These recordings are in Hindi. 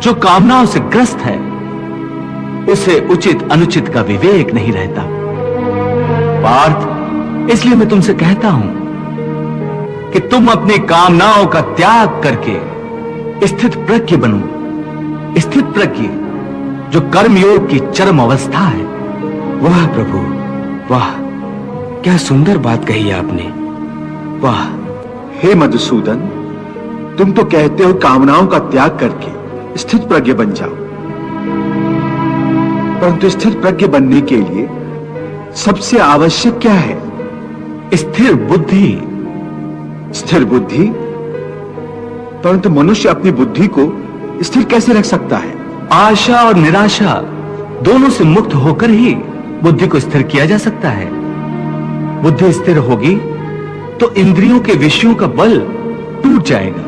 जो कामनाओं से ग्रस्त है उसे उचित अनुचित का विवेक नहीं रहता। पार्थ, इसलिए मैं तुमसे कहता हूं कि तुम अपनी कामनाओं का त्याग करके स्थित प्रज्ञ बनो। स्थित प्रज्ञ जो कर्मयोग की चरम अवस्था है। वाह प्रभु, वाह, क्या सुंदर बात कही आपने। वाह। हे मधुसूदन, तुम तो कहते हो कामनाओं का त्याग करके स्थित प्रज्ञ बन जाओ, परंतु स्थिर प्रज्ञ बनने के लिए सबसे आवश्यक क्या है? स्थिर बुद्धि। स्थिर बुद्धि? परंतु मनुष्य अपनी बुद्धि को स्थिर कैसे रख सकता है? आशा और निराशा दोनों से मुक्त होकर ही बुद्धि को स्थिर किया जा सकता है। बुद्धि स्थिर होगी तो इंद्रियों के विषयों का बल टूट जाएगा।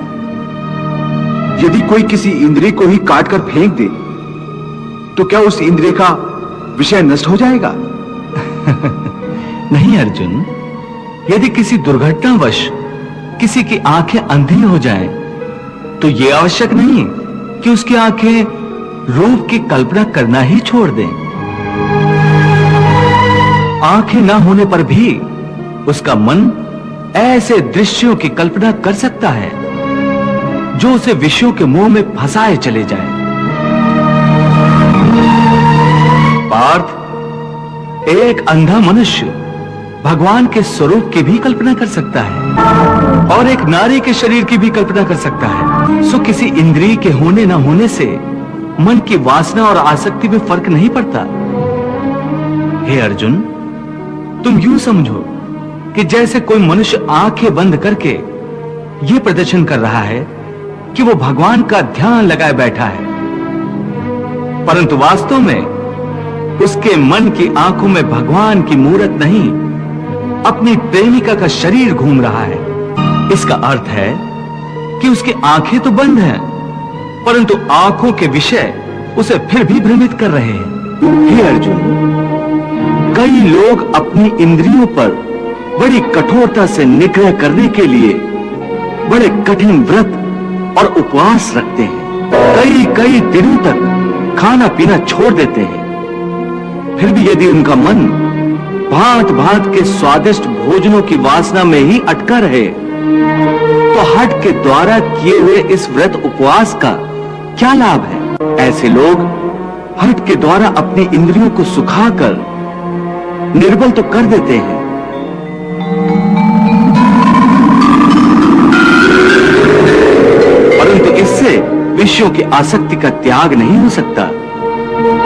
यदि कोई किसी इंद्रिय को ही काट कर फेंक दे तो क्या उस इंद्रिय का विषय नष्ट हो जाएगा? नहीं अर्जुन, यदि किसी दुर्घटनावश किसी की आंखें अंधी हो जाएं, तो यह आवश्यक नहीं कि उसकी आंखें रूप की कल्पना करना ही छोड़ दें। आंखें ना होने पर भी उसका मन ऐसे दृश्यों की कल्पना कर सकता है जो उसे विषयों के मोह में फंसाए चले जाए। पार्थ, एक अंधा मनुष्य भगवान के स्वरूप की भी कल्पना कर सकता है और एक नारी के शरीर की भी कल्पना कर सकता है। सो किसी इंद्रिय के होने ना होने से मन की वासना और आसक्ति में फर्क नहीं पड़ता। हे अर्जुन, तुम यूं समझो कि जैसे कोई मनुष्य आंखें बंद करके यह प्रदर्शन कर रहा है कि वो भगवान का ध्यान लगाए बैठा है, परंतु वास्तव में उसके मन की आंखों में भगवान की मूरत नहीं, अपनी प्रेमिका का शरीर घूम रहा है। इसका अर्थ है कि उसकी आंखें तो बंद हैं, परंतु आंखों के विषय उसे फिर भी भ्रमित कर रहे हैं। हे अर्जुन, कई लोग अपनी इंद्रियों पर बड़ी कठोरता से निग्रह करने के लिए बड़े कठिन व्रत और उपवास रखते हैं। कई कई दिनों तक खाना पीना छोड़ देते हैं। फिर भी यदि उनका मन भांत भांत के स्वादिष्ट भोजनों की वासना में ही अटका रहे तो हठ के द्वारा किए हुए इस व्रत उपवास का क्या लाभ है? ऐसे लोग हठ के द्वारा अपनी इंद्रियों को सुखाकर निर्बल तो कर देते हैं, परंतु इससे विषयों की आसक्ति का त्याग नहीं हो सकता।